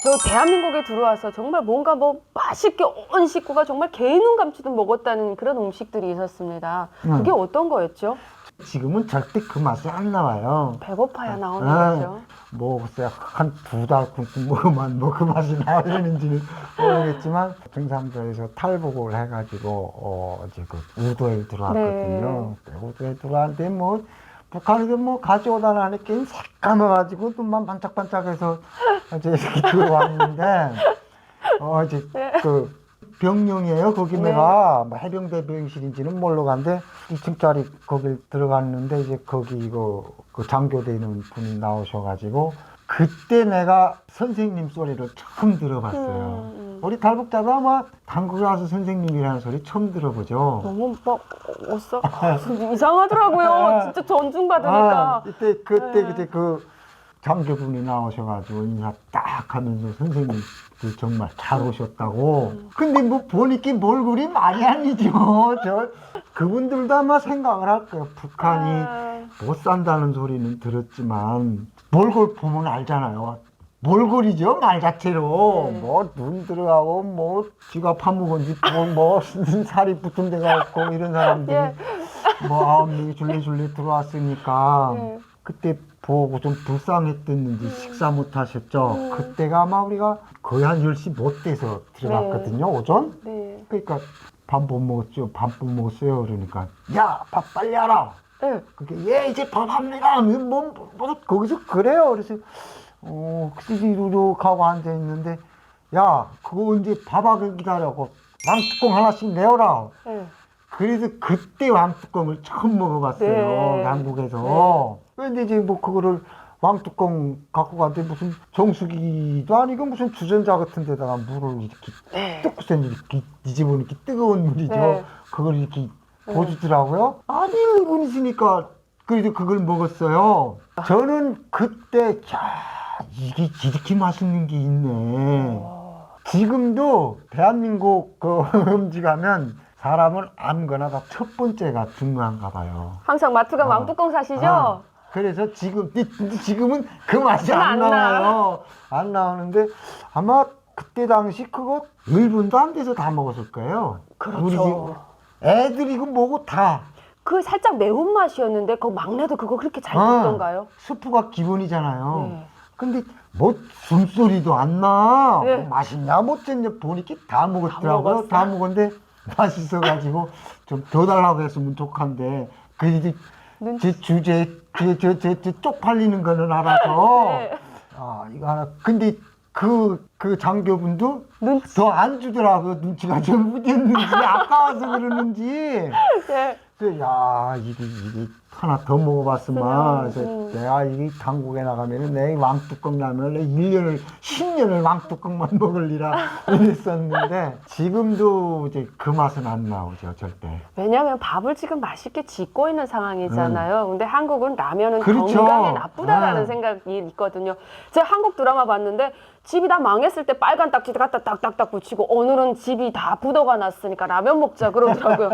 저 대한민국에 들어와서 정말 뭔가 뭐 맛있게 온 식구가 정말 개인 눈 감추듯 먹었다는 그런 음식들이 있었습니다. 그게 어떤 거였죠? 지금은 절대 그 맛이 안 나와요. 배고파야 나오는 아, 거죠. 뭐 글쎄 한 2달 굶고 먹으면 뭐 그 맛이 나오는지는 모르겠지만 등산로에서 탈북을 해가지고 이제 그 우도에 들어왔거든요. 우도에 들어왔는데 뭐 북한에서 뭐 가져오다 하니까 새까매가지고 눈만 반짝반짝해서 이제 이렇게 들어왔는데 이제 그 병영이에요. 거기 내가 뭐 해병대 병실인지는 모르고 간데 2층짜리 거길 들어갔는데 이제 거기 이거 그 장교되는 분이 나오셔가지고 그때 내가 선생님 소리를 처음 들어봤어요. 우리 탈북자도 아마 한국에 와서 선생님이라는 소리 처음 들어보죠. 너무 막 이상하더라고요. 진짜 존중받으니까. 그때 그 장교분이 나오셔가지고 인사 딱 하면서 선생님 그 정말 잘 오셨다고. 근데 뭐 보니까 뭘 그리 많이 아니죠. 저 그분들도 아마 생각을 할 거예요. 북한이 못 산다는 소리는 들었지만 몰골 보면 알잖아요. 몰골이죠 말 자체로. 뭐 눈 들어가고 뭐 쥐가 파묵은지 뭐 살이 붙은 데가 없고 이런 사람들이 뭐 9명이 줄레줄레 들어왔으니까 그때 보고 좀 불쌍했댔는지 식사 못 하셨죠. 그때가 아마 우리가 거의 한 10시 못 돼서 들어갔거든요. 오전. 그러니까 밥 못 먹었죠. 밥 못 먹었어요. 그러니까 야 밥 빨리 하라. 그게 예 이제 밥 합니다. 뭐 거기서 그래요. 그래서 찌리루룩 하고 앉아 있는데 야 그거 언제 밥하고 기다려고 왕뚜껑 하나씩 내어라. 그래서 그때 왕뚜껑을 처음 먹어봤어요. 한국에서. 근데 이제 뭐 그거를 왕뚜껑 갖고 갔는데 무슨 정수기도 아니고 무슨 주전자 같은 데다가 물을 이렇게 뜯고서 이렇게 뒤집으면 이렇게 뜨거운 물이죠. 그걸 이렇게 보여주더라고요. 아니 일본이시니까 그래도 그걸 먹었어요. 저는 그때 이게 이렇게 맛있는 게 있네. 지금도 대한민국 그 음식하면 사람은 아무거나 다 첫 번째가 중요한가 봐요. 항상 마트 가면 왕뚜껑 사시죠? 그래서 지금은 그 맛이 안 나와요. 안 나오는데 아마 그때 당시 그거 1분도 안 돼서 다 먹었을 거예요. 그렇죠. 우리 집 애들이고 뭐고 다. 그 살짝 매운맛이었는데 그 막내도 그거 그렇게 잘 먹던가요? 스프가 기본이잖아요. 근데 뭐 숨소리도 안 나. 뭐 맛있냐 못했냐 보니까 다 먹었더라고요. 다 먹었는데 맛있어가지고 좀 더 달라고 했으면 좋겠는데 그 제 주제 제 쪽팔리는 거는 알아서 이거 하나. 근데 그 장교분도 더 안 주더라고요. 눈치가 좀 무뎠는지 아까워서 그러는지. 그래서 야 이게 하나 더 먹어봤으면 그래서 내가 이 당국에 나가면은 내 왕뚜껑 라면을 1년을 10년을 왕뚜껑만 먹을리라 이랬었는데 지금도 이제 그 맛은 안 나오죠 절대. 왜냐하면 밥을 지금 맛있게 짓고 있는 상황이잖아요. 근데 한국은 라면은 그렇죠. 건강에 나쁘다라는 생각이 있거든요. 제가 한국 드라마 봤는데 집이 다 망했을 때 빨간 딱지 갖다 딱딱딱 붙이고 오늘은 집이 다 부도가 났으니까 라면 먹자 그러더라고요.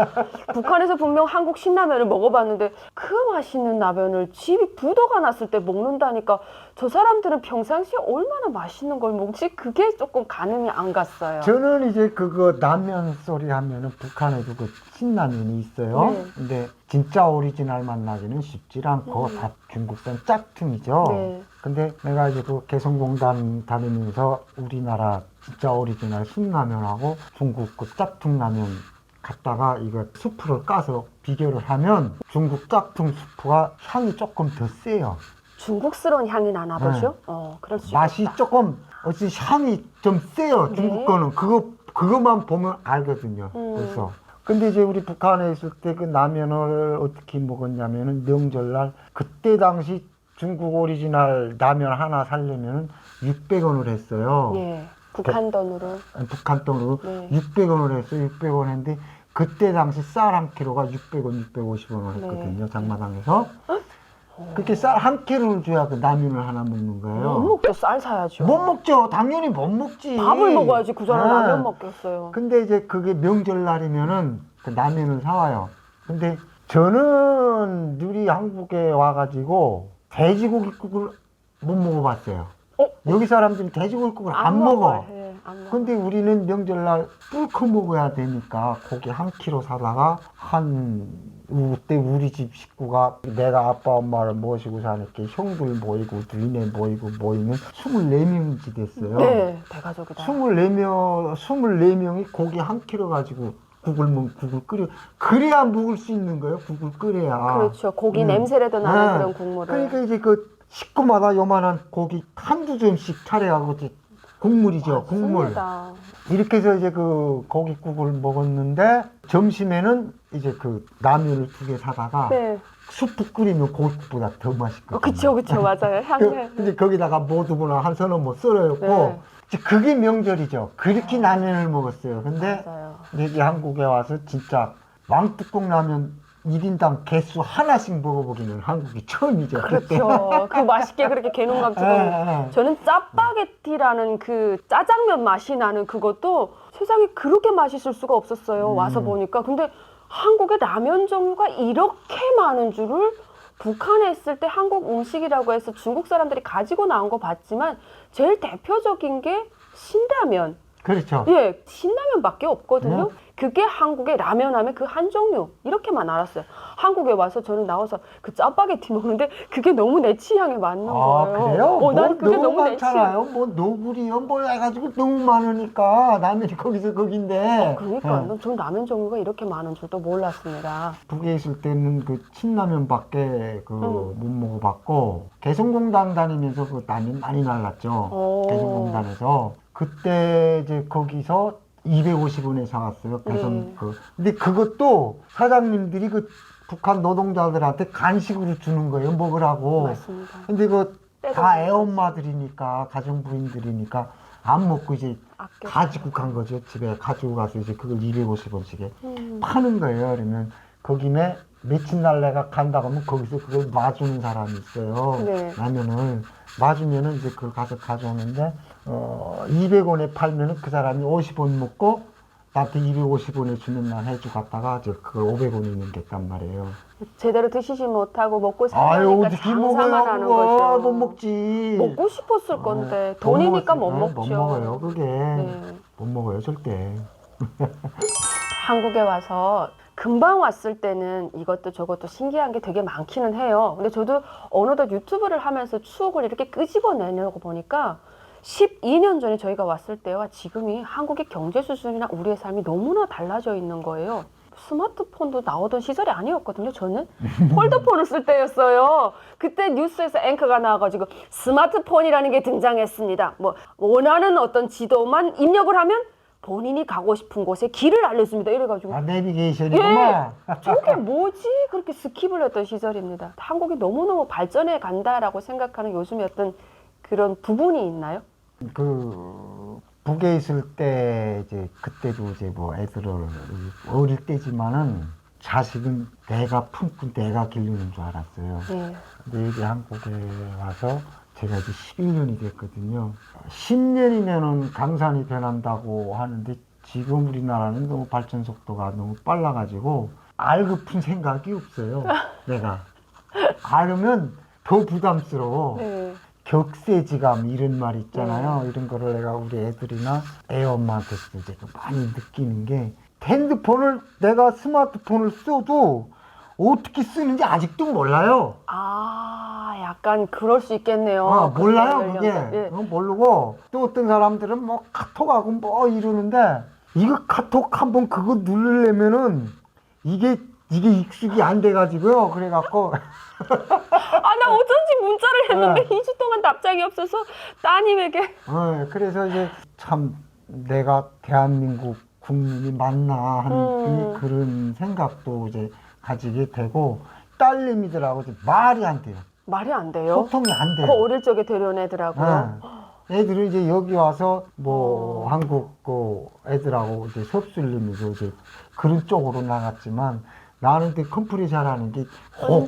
북한에서 분명 한국 신라면을 먹어봤는데 그 맛있는 라면을 집이 부도가 났을 때 먹는다니까 저 사람들은 평상시에 얼마나 맛있는 걸 먹지? 그게 조금 가늠이 안 갔어요. 저는 이제 그거 라면 소리 하면은 북한에도 그 신라면이 있어요. 근데 진짜 오리지널 만나기는 쉽지 않고 다 중국산 짝퉁이죠. 근데 내가 이제 그 개성공단 다니면서 우리나라 진짜 오리지널 신라면하고 중국 그 짝퉁 라면 갖다가 이거 수프를 까서 비교를 하면 중국 짝퉁 수프가 향이 조금 더 세요. 중국스러운 향이 나나 보죠? 그럴 수 맛이 있겠다. 조금 향이 좀 세요. 중국 거는 그거만 보면 알거든요. 그래서 근데 이제 우리 북한에 있을 때 그 라면을 어떻게 먹었냐면은 명절날 그때 당시 중국 오리지널 라면 하나 살려면 600원을 했어요. 북한 돈으로. 북한 돈으로 600원을 했어요. 600원 했는데 그때 당시 쌀 한 킬로가 600원, 650원을 했거든요. 장마당에서. 그렇게 쌀 한 킬로를 줘야 그 라면을 하나 먹는 거예요. 못 먹죠. 쌀 사야죠. 못 먹죠. 당연히 못 먹지. 밥을 먹어야지 그 사람 라면 먹겠어요. 근데 이제 그게 명절날이면은 그 라면을 사와요. 근데 저는 우리 한국에 와가지고 돼지고기국을 못 먹어봤어요. 여기 사람들은 돼지고기국을 안 먹어. 먹어요. 예, 안 먹어. 근데 우리는 명절날 뿔커 먹어야 되니까 고기 한 키로 사다가 그때 우리 집 식구가 내가 아빠 엄마를 모시고 사니까 형들 모이고 누이네 모이고 모이면 24명이지 됐어요. 네, 대가족이다. 24명이 고기 한 키로 가지고 국을 끓여. 그래야 먹을 수 있는 거예요. 국을 끓여야. 그렇죠. 고기 냄새라도 나는 그런 국물을. 그러니까 이제 그 식구마다 요만한 고기 한두 점씩 차려가고 이제 국물이죠. 국물. 맞습니다. 이렇게 해서 이제 그 고깃국을 먹었는데 점심에는 이제 그 라면을 2개 사다가 네. 수프 끓이면 고깃국보다 더 맛있거든요. 그쵸, 맞아요. 향내. 이제 거기다가 모두구나 한 서너 뭐 썰어였고 네. 이제 그게 명절이죠. 그렇게 라면을 먹었어요. 근데 맞아요. 여기 한국에 와서 진짜 왕뚜껑 라면 1인당 개수 하나씩 먹어보기는 한국이 처음이죠. 그때. 그렇죠. 그 맛있게 그렇게 개눈감 찍어. 저는 짜파게티라는 그 짜장면 맛이 나는 그것도 세상에 그렇게 맛있을 수가 없었어요. 와서 보니까. 근데 한국의 라면 종류가 이렇게 많은 줄을 북한에 있을 때 한국 음식이라고 해서 중국 사람들이 가지고 나온 거 봤지만 제일 대표적인 게 신라면. 그렇죠. 예, 신라면밖에 없거든요. 그게 한국의 라면 하면 그 한 종류 이렇게만 알았어요. 한국에 와서 저는 나와서 그 짜파게티 먹는데 그게 너무 내 취향에 맞는 거예요. 그래요? 난 그게 너무 너무 내 취향. 많잖아요. 뭐 노구리요 뭐 해가지고 너무 많으니까 라면이 거기서 거긴데. 그러니까 전 라면 종류가 이렇게 많은 줄도 몰랐습니다. 북에 있을 때는 그 신라면밖에 그 못 먹어봤고 개성공단 다니면서 그 라면 많이 날랐죠. 개성공단에서 그때 이제 거기서 250원에 사왔어요. 근데 그것도 사장님들이 그 북한 노동자들한테 간식으로 주는 거예요. 먹으라고. 맞습니다. 근데 그 때도 다 애엄마들이니까 가정부인들이니까 안 먹고 이제 아껴. 가지고 간 거죠. 집에 가지고 가서 이제 그걸 250원씩에 파는 거예요. 그러면 거기에 며칠 날 내가 간다고 하면 거기서 그걸 마주는 사람이 있어요. 네. 라면을 마주면은 이제 그걸 가서 가져오는데 200원에 팔면은 그 사람이 50원 먹고 나한테 250원에 주면 난 해주 갔다가 이제 그걸 500원이 넘겼단 말이에요. 제대로 드시지 못하고 먹고 아유 살려니까 어떻게 장사만 먹어요 하는 그거 거죠. 못 먹지. 먹고 싶었을 건데 돈이니까 못 먹죠. 못 먹어요 그게. 네. 못 먹어요 절대. 한국에 와서 금방 왔을 때는 이것도 저것도 신기한 게 되게 많기는 해요. 근데 저도 어느덧 유튜브를 하면서 추억을 이렇게 끄집어내려고 보니까 12년 전에 저희가 왔을 때와 지금이 한국의 경제 수준이나 우리의 삶이 너무나 달라져 있는 거예요. 스마트폰도 나오던 시절이 아니었거든요. 저는 폴더폰을 쓸 때였어요. 그때 뉴스에서 앵커가 나와가지고 스마트폰이라는 게 등장했습니다. 뭐 원하는 어떤 지도만 입력을 하면 본인이 가고 싶은 곳에 길을 알려줍니다. 이래가지고 내비게이션이구만. 저게 뭐지? 그렇게 스킵을 했던 시절입니다. 한국이 너무너무 발전해 간다라고 생각하는 요즘에 어떤 그런 부분이 있나요? 그 북에 있을 때 이제 그때도 이제 뭐 애들을 어릴 때지만은 자식은 내가 품고 내가 기르는 줄 알았어요. 네. 근데 여기 한국에 와서 제가 이제 11년이 됐거든요. 10년이면은 강산이 변한다고 하는데 지금 우리나라는 너무 발전 속도가 너무 빨라가지고 알고픈 생각이 없어요. 내가 알으면 더 부담스러워. 네. 격세지감 이런 말 있잖아요. 이런 거를 내가 우리 애들이나 애엄마한테서 이제 많이 느끼는 게 핸드폰을 내가 스마트폰을 써도 어떻게 쓰는지 아직도 몰라요. 아, 약간 그럴 수 있겠네요. 몰라요 그게. 예. 모르고 또 어떤 사람들은 뭐 카톡하고 뭐 이러는데 이거 카톡 한번 그거 누르려면은 이게 익숙이 안 돼가지고요. 그래갖고 아, 나 어쩐지 문자를 했는데 2주 동안 답장이 없어서 따님에게. 그래서 이제 참 내가 대한민국 국민이 맞나 하는 그런 생각도 이제 가지게 되고 딸내미들하고 이제 말이 안 돼요. 말이 안 돼요? 소통이 안 돼요. 그 어릴 적에 데려온 애들하고요. 애들은 이제 여기 와서 뭐 한국 그 애들하고 이제 섭술리면서 이제 그런 쪽으로 나갔지만 나는 그 컴프레셔 잘하는 게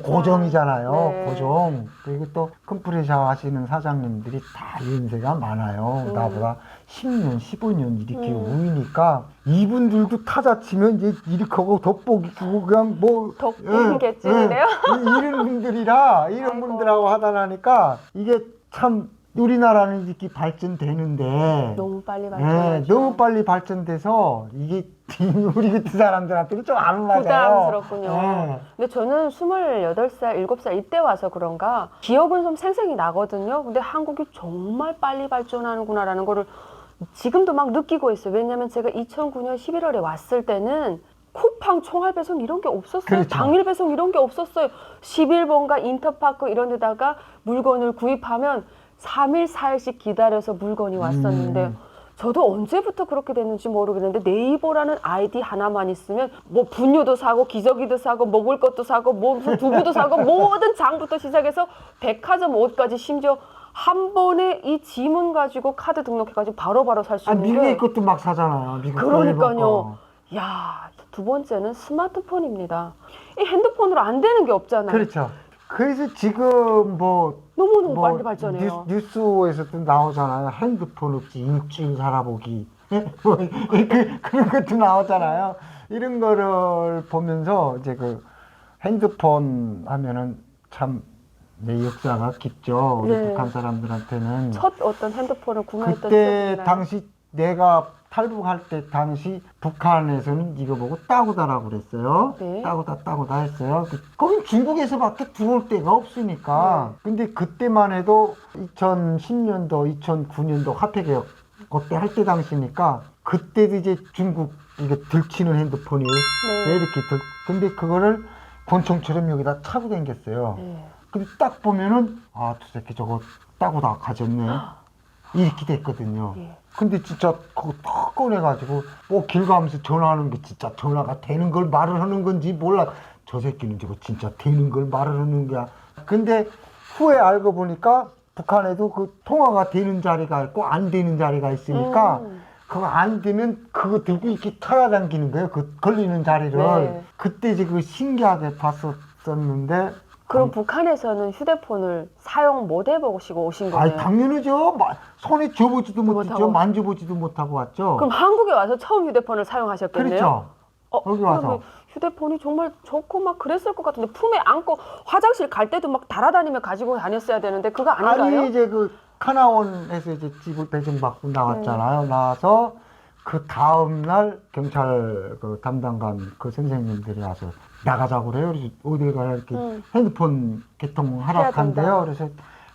고정이잖아요. 네. 고정. 그리고 또 컴프레셔 하시는 사장님들이 다 연세가 많아요. 나보다 10년, 15년 이렇게 우니까 이분들도 타자 치면 이제 이렇게 하고 돋보기 주고 그냥 뭐 덕분 개찐이네요. 이런 분들이라 이런 아이고. 분들하고 하다 나니까 이게 참 우리나라는 이렇게 발전되는데 너무 빨리 예, 발전하죠. 너무 빨리 발전돼서 이게 우리 같은 사람들한테는 좀 안 맞아요. 부담스럽군요. 예. 근데 저는 28살, 7살 이때 와서 그런가 기억은 좀 생생히 나거든요. 근데 한국이 정말 빨리 발전하는구나라는 거를 지금도 막 느끼고 있어요. 왜냐면 제가 2009년 11월에 왔을 때는 쿠팡 총알 배송 이런 게 없었어요. 그렇죠. 당일 배송 이런 게 없었어요. 11번가 인터파크 이런 데다가 물건을 구입하면 3일, 4일씩 기다려서 물건이 왔었는데 저도 언제부터 그렇게 됐는지 모르겠는데 네이버라는 아이디 하나만 있으면 뭐 분유도 사고 기저귀도 사고 먹을 것도 사고 뭐 무슨 두부도 사고 모든 장부터 시작해서 백화점 옷까지 심지어 한 번에 이 지문 가지고 카드 등록해가지고 바로바로 살 수 아, 있는 미국의 게 것도 막 사잖아요. 미국 거, 일본 그러니까요. 거. 야, 두 번째는 스마트폰입니다. 이 핸드폰으로 안 되는 게 없잖아요. 그렇죠. 그래서 지금 너무너무 뭐 빨리 발전해요. 뉴스에서도 나오잖아요. 핸드폰 없이 일주일 살아보기. 그런 것도 나오잖아요. 이런 거를 보면서 이제 그 핸드폰 하면은 참 내 역사가 깊죠. 우리 네. 북한 사람들한테는. 첫 어떤 핸드폰을 구매했던 그때 기억이 나요. 당시 내가 탈북할 때 당시 북한에서는 이거 보고 따고다라고 그랬어요. 네. 따고다 했어요. 거긴 중국에서밖에 들어올 데가 없으니까. 근데 그때만 해도 2010년도, 2009년도 화폐개혁 그때 할 때 당시니까 그때도 이제 중국 이거 들키는 핸드폰이 네. 이렇게 근데 그거를 권총처럼 여기다 차고 다녔어요. 네. 근데 딱 보면은 아, 저 새끼 저거 따고다 가졌네. 이렇게 됐거든요. 예. 근데 진짜 그거 탁 꺼내가지고 뭐 길 가면서 전화하는 게 진짜 전화가 되는 걸 말을 하는 건지 몰라. 저 새끼는 저거 진짜 되는 걸 말을 하는 거야. 근데 후에 알고 보니까 북한에도 그 통화가 되는 자리가 있고 안 되는 자리가 있으니까 그거 안 되면 그거 들고 이렇게 타라당기는 거예요. 그 걸리는 자리를. 네. 그때 이제 그 신기하게 봤었는데 그럼 북한에서는 휴대폰을 사용 못 해보시고 오신 거예요? 아니 당연하죠. 손에 쥐어보지도 못했죠. 못하고. 만져보지도 못하고 왔죠. 그럼 한국에 와서 처음 휴대폰을 사용하셨겠네요? 그렇죠. 여기 와서. 그러면 휴대폰이 정말 좋고 막 그랬을 것 같은데 품에 안고 화장실 갈 때도 막 달아다니며 가지고 다녔어야 되는데 그거 아닌가요? 아니 이제 그 카나원에서 이제 집을 배정받고 나왔잖아요. 나와서 그 다음 날 경찰 그 담당관 그 선생님들이 와서 나가자고 그래요. 그래서 어딜 가야 이렇게 핸드폰 개통하라 해야 한대요. 된다. 그래서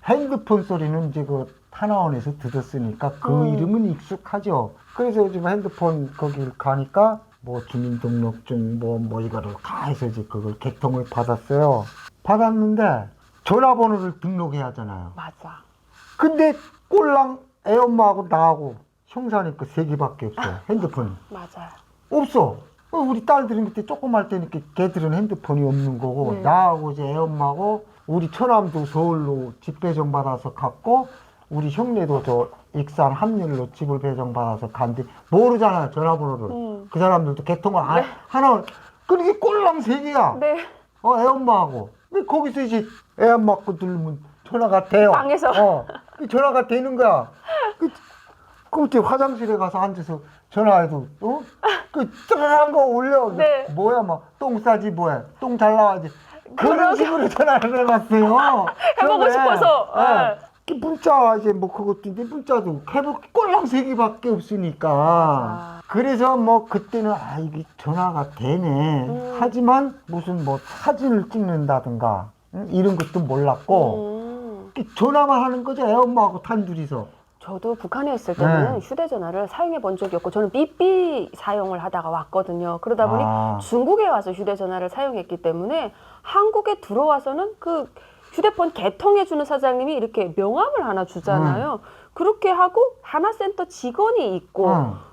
핸드폰 소리는 이제 그 하나원에서 들었으니까 그 이름은 익숙하죠. 그래서 지금 핸드폰 거기 가니까 뭐 주민등록증 뭐 이거를 다 해서 이제 그걸 개통을 받았어요. 받았는데 전화번호를 등록해야 하잖아요. 맞아. 근데 꼴랑 애엄마하고 나하고 형사니까 세 개밖에 없어요. 핸드폰이. 맞아요. 없어. 우리 딸들은 그때 조금 할 때니까 걔들은 핸드폰이 없는 거고 네. 나하고 이제 애엄마하고 우리 처남도 서울로 집 배정받아서 갔고 우리 형네도 저 익산 함렬로 집을 배정받아서 간데 모르잖아요 전화번호를. 그 사람들도 개통을 안 하나. 그러니까 꼴랑 세 개야. 네. 애엄마하고. 근데 거기서 이제 애엄마 거 누르면 전화가 돼요. 방에서. 그 전화가 되는 거야. 그 이제 화장실에 가서 앉아서 전화해도 그 짠한 거 올려. 네. 뭐야 막 똥 싸지 뭐야. 똥 잘 나와야지. 그런 그러게. 식으로 전화를 해봤어요. 해보고 처음에. 싶어서. 네. 그 문자 이제 뭐 그것도 이제 문자도 해볼 꼴랑 세 개밖에 없으니까. 그래서 뭐 그때는 아 이게 전화가 되네. 하지만 무슨 뭐 사진을 찍는다든가 이런 것도 몰랐고 전화만 하는 거죠. 애엄마하고 단둘이서. 저도 북한에 있을 때는 네. 휴대전화를 사용해 본 적이 없고 저는 삐삐 사용을 하다가 왔거든요. 그러다 보니 중국에 와서 휴대전화를 사용했기 때문에 한국에 들어와서는 그 휴대폰 개통해주는 사장님이 이렇게 명함을 하나 주잖아요. 그렇게 하고 하나센터 직원이 있고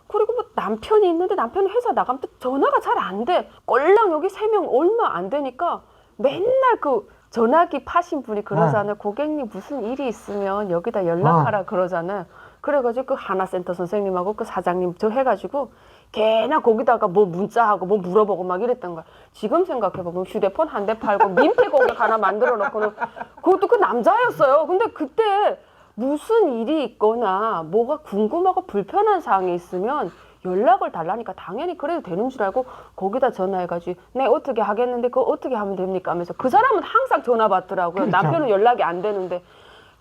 그리고 뭐 남편이 있는데 남편이 회사 나가면 또 전화가 잘 안 돼. 꼴랑 여기 3명 얼마 안 되니까 맨날 그 전화기 파신 분이 그러잖아요. 고객님 무슨 일이 있으면 여기다 연락하라 그러잖아요. 그래가지고 그 하나센터 선생님하고 그 사장님 저 해가지고 걔나 거기다가 뭐 문자하고 뭐 물어보고 막 이랬던 거야. 지금 생각해보면 휴대폰 한 대 팔고 민폐 고객 하나 만들어 놓고는 그것도 그 남자였어요. 근데 그때 무슨 일이 있거나 뭐가 궁금하고 불편한 사항이 있으면 연락을 달라니까 당연히 그래도 되는 줄 알고 거기다 전화해가지고 네 어떻게 하겠는데 그거 어떻게 하면 됩니까 하면서 그 사람은 항상 전화 받더라고요. 그렇죠. 남편은 연락이 안 되는데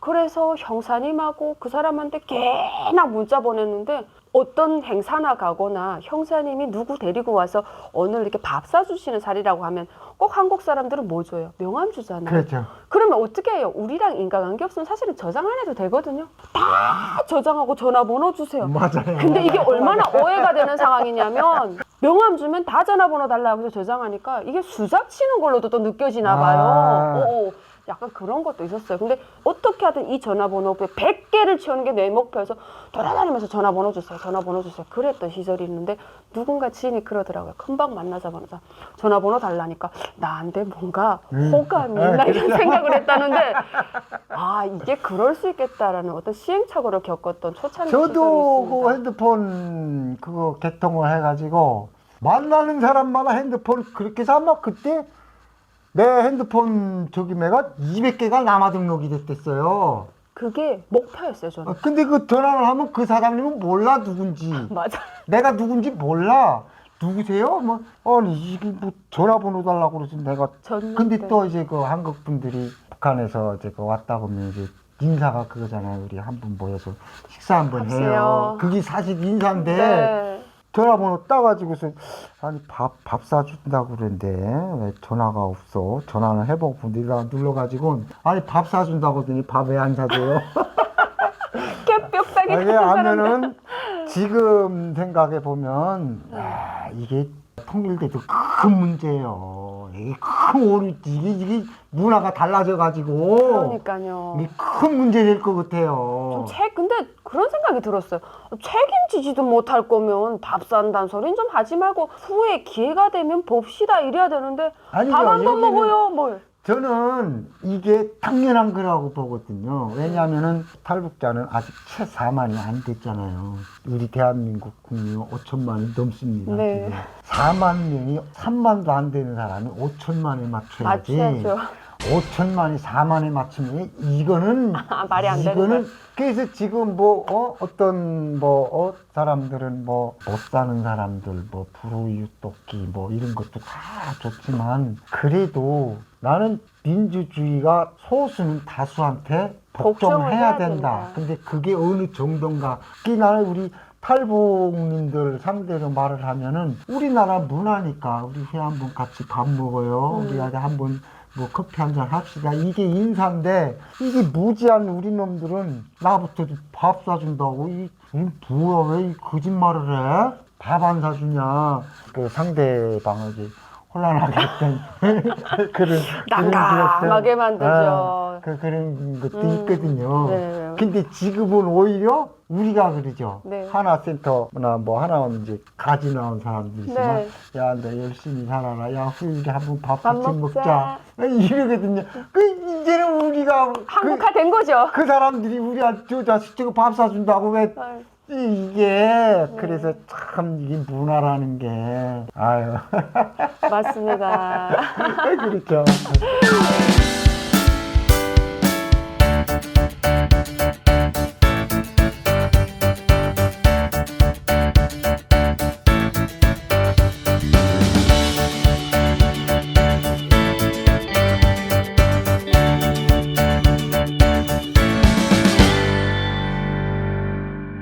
그래서 형사님하고 그 사람한테 꽤나 문자 보냈는데 어떤 행사나 가거나 형사님이 누구 데리고 와서 오늘 이렇게 밥 사주시는 자리라고 하면 꼭 한국 사람들은 뭐 줘요? 명함 주잖아요. 그렇죠. 그러면 어떻게 해요? 우리랑 인간관계 없으면 사실은 저장 안 해도 되거든요. 다 저장하고 전화번호 주세요. 맞아요. 근데 이게 얼마나 오해가 되는 상황이냐면 명함 주면 다 전화번호 달라고 해서 저장하니까 이게 수작 치는 걸로도 또 느껴지나 봐요. 아. 약간 그런 것도 있었어요. 근데 어떻게 하든 이 전화번호부에 100개를 채우는 게 내 목표여서 돌아다니면서 전화번호 주세요. 전화번호 주세요. 그랬던 시절이 있는데 누군가 지인이 그러더라고요. 금방 만나자마자 전화번호 달라니까 나한테 뭔가 호감이 있나 이런 생각을 했다는데 아 이게 그럴 수 있겠다라는 어떤 시행착오를 겪었던 초창기 시절이 저도 그 있습니다. 핸드폰 그거 개통을 해가지고 만나는 사람마다 핸드폰 그렇게 해서 아마 그때 내 핸드폰 저기매가 200개가 남아 등록이 됐댔어요. 그게 목표였어요 저는. 근데 그 전화를 하면 그 사장님은 몰라 누군지. 맞아. 내가 누군지 몰라. 누구세요? 뭐 아니 이게 뭐 전화번호 달라고 그러지 내가. 근데 또 이제 그 한국 분들이 북한에서 이제 그 왔다 보면 이제 인사가 그거잖아요. 우리 한 분 모여서 식사 한번 해요. 밥이요. 그게 사실 인사인데 네. 전화번호 따가지고서 아니 밥 사준다고 그러는데 왜 전화가 없어? 전화는 해보고 눌러가지고 아니 밥 사준다고 하더니 밥 왜 안 사줘요? 깨뼈싸게 이게 하면은 지금 생각해 보면 이게 통일돼도 큰 문제예요. 이게 큰 오류 이게 문화가 달라져 가지고 그러니까요. 이게 큰 문제 될 것 같아요. 근데 그런 생각이 들었어요. 책임지지도 못할 거면 밥 산다는 소리는 좀 하지 말고 후에 기회가 되면 봅시다 이래야 되는데 아니죠. 밥 한 번 여기는 먹어요 뭘. 저는 이게 당연한 거라고 보거든요. 왜냐하면은 탈북자는 아직 채 4만이 안 됐잖아요. 우리 대한민국 국민 5천만이 넘습니다. 네. 지금. 4만 명이 3만도 안 되는 사람이 5천만에 맞춰야지. 맞춰야죠. 5천만이 4만에 맞추면 이거는 말이 안 되는 이거는 거야. 그래서 지금 어떤 사람들은 못 사는 사람들 불우이웃돕기 이런 것도 다 좋지만 그래도 나는 민주주의가 소수는 다수한테 복종해야 된다. 근데 그게 어느 정도인가? 그게 나는 우리 탈북민들 상대로 말을 하면은 우리나라 문화니까 우리 회 한번 같이 밥 먹어요. 우리한테 한번 커피 한잔 합시다. 이게 인사인데 이게 무지한 우리 놈들은 나부터 밥 사준다고 이 뭐야 왜 거짓말을 해? 밥 안 사주냐? 그 상대방을 이제 혼란하게 했던 그런 난감하게 만들죠. 그런 것도 있거든요. 네. 근데 지금은 오히려 우리가 그러죠. 네. 하나센터나 하나 이제 가지 나온 사람들이지만 네. 야, 너 열심히 살아라. 야, 후일에 한번 밥 밥 같이 먹자. 먹자. 이러거든요. 이제는 우리가 한국화된 거죠. 그 사람들이 저 자식 저거 밥 사준다고 왜 이게 그래서 참 이게 문화라는 게 아유 맞습니다. 그렇죠.